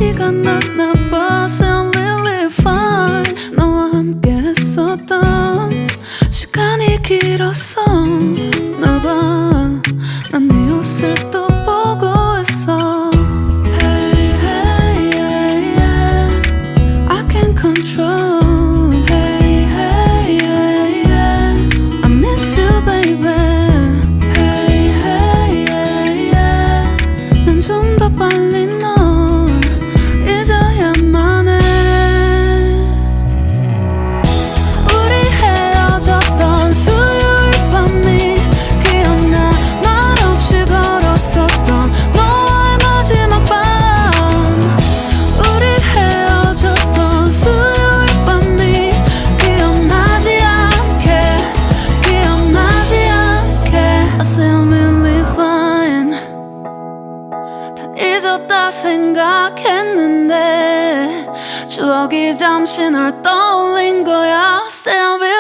티가 났나 봐. Sound really fine. 너와 함께 했었던 시간이 길었어. 나봐, 난 네 옷을 또 보고 있어. Hey, hey, yeah, yeah. I can't control. Hey, hey, yeah, yeah. I miss you, baby. Hey, hey, yeah, yeah. 난 좀 더 빨리 널 잊어야만 해. 우리 헤어졌던 수요일 밤이 기억나. 말없이 걸었었던 너와의 마지막 밤. 우리 헤어졌던 수요일 밤이 기억나지 않게, 기억나지 않게. I say I'm really fine. 다 잊었다 생각했는데 추억이 잠시 널 떠올린 거야. Say I'm really